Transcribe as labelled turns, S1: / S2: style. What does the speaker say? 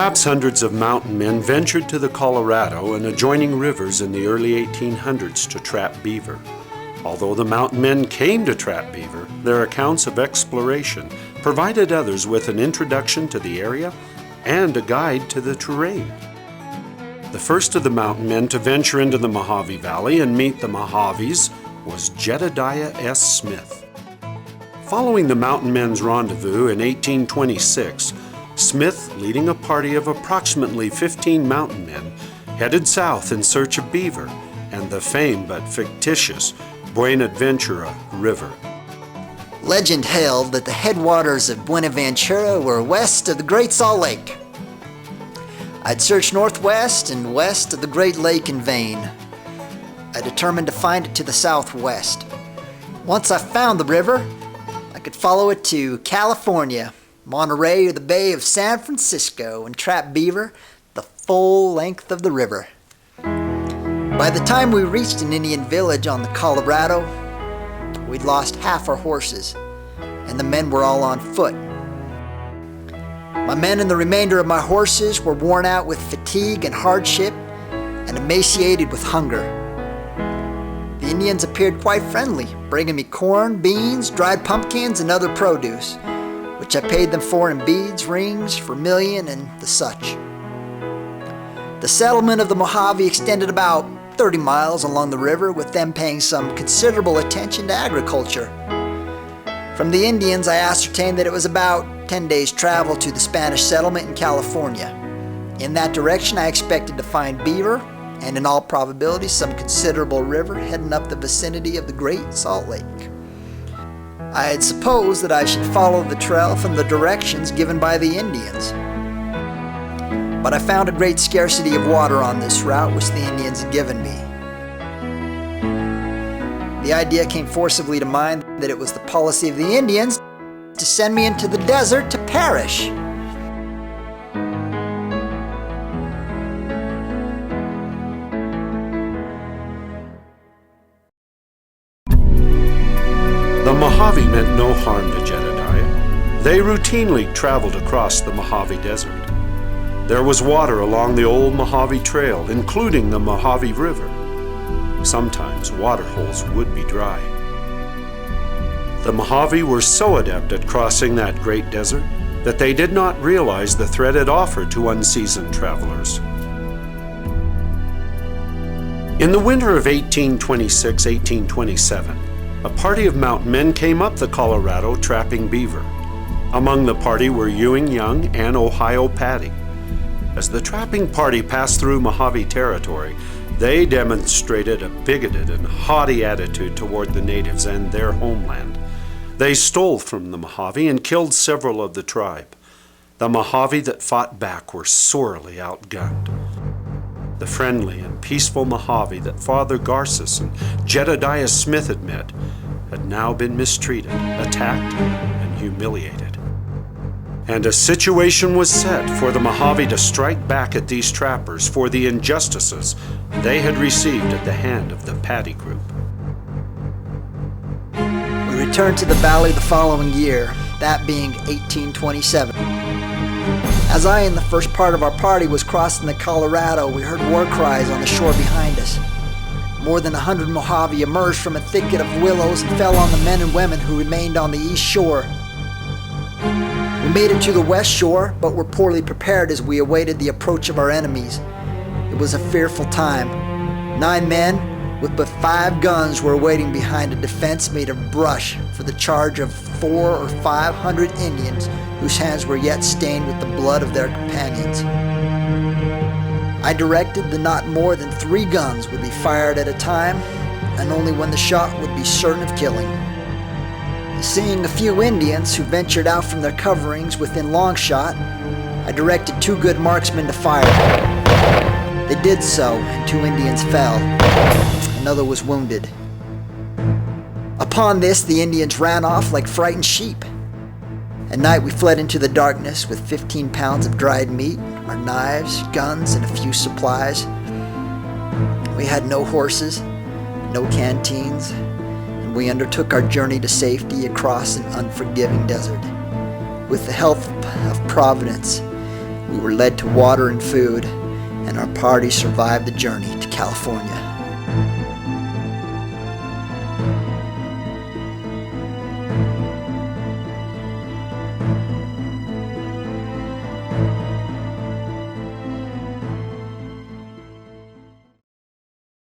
S1: Perhaps hundreds of mountain men ventured to the Colorado and adjoining rivers in the early 1800s to trap beaver. Although the mountain men came to trap beaver, their accounts of exploration provided others with an introduction to the area and a guide to the terrain. The first of the mountain men to venture into the Mohave Valley and meet the Mohaves was Jedediah S. Smith. Following the mountain men's rendezvous in 1826, Smith, leading a party of approximately 15 mountain men, headed south in search of beaver and the famed but fictitious Buenaventura River.
S2: Legend held that the headwaters of Buenaventura were west of the Great Salt Lake. I'd searched northwest and west of the Great Lake in vain. I determined to find it to the southwest. Once I found the river, I could follow it to California, Monterey, or the Bay of San Francisco and trap beaver the full length of the river. By the time we reached an Indian village on the Colorado, we'd lost half our horses, and the men were all on foot. My men and the remainder of my horses were worn out with fatigue and hardship and emaciated with hunger. The Indians appeared quite friendly, bringing me corn, beans, dried pumpkins, and other produce, which I paid them for in beads, rings, vermilion, and the such. The settlement of the Mohave extended about 30 miles along the river, with them paying some considerable attention to agriculture. From the Indians, I ascertained that it was about 10 days' travel to the Spanish settlement in California. In that direction, I expected to find beaver, and in all probability, some considerable river heading up the vicinity of the Great Salt Lake. I had supposed that I should follow the trail from the directions given by the Indians. But I found a great scarcity of water on this route which the Indians had given me. The idea came forcibly to mind that it was the policy of the Indians to send me into the desert to perish.
S1: The Mohave meant no harm to Jedediah. They routinely traveled across the Mohave Desert. There was water along the old Mohave Trail, including the Mohave River. Sometimes water holes would be dry. The Mohave were so adept at crossing that great desert that they did not realize the threat it offered to unseasoned travelers. In the winter of 1826-1827, a party of mountain men came up the Colorado trapping beaver. Among the party were Ewing Young and Ohio Patty. As the trapping party passed through Mohave territory, they demonstrated a bigoted and haughty attitude toward the natives and their homeland. They stole from the Mohave and killed several of the tribe. The Mohave that fought back were sorely outgunned. The friendly and peaceful Mohave that Father Garces and Jedediah Smith had met had now been mistreated, attacked, and humiliated. And a situation was set for the Mohave to strike back at these trappers for the injustices they had received at the hand of the Patty group.
S2: We returned to the valley the following year, that being 1827. As I and the first part of our party was crossing the Colorado, we heard war cries on the shore behind us. More than 100 Mohave emerged from a thicket of willows and fell on the men and women who remained on the east shore. We made it to the west shore, but were poorly prepared as we awaited the approach of our enemies. It was a fearful time. 9 men with but 5 guns were waiting behind a defense made of brush for the charge of 400 or 500 Indians whose hands were yet stained with the blood of their companions. I directed that not more than 3 guns would be fired at a time, and only when the shot would be certain of killing. Seeing a few Indians who ventured out from their coverings within long shot, I directed 2 good marksmen to fire. They did so, and 2 Indians fell. Another was wounded. Upon this, the Indians ran off like frightened sheep. At night, we fled into the darkness with 15 pounds of dried meat, our knives, guns, and a few supplies. We had no horses, no canteens, and we undertook our journey to safety across an unforgiving desert. With the help of Providence, We were led to water and food, and our party survived the journey to California.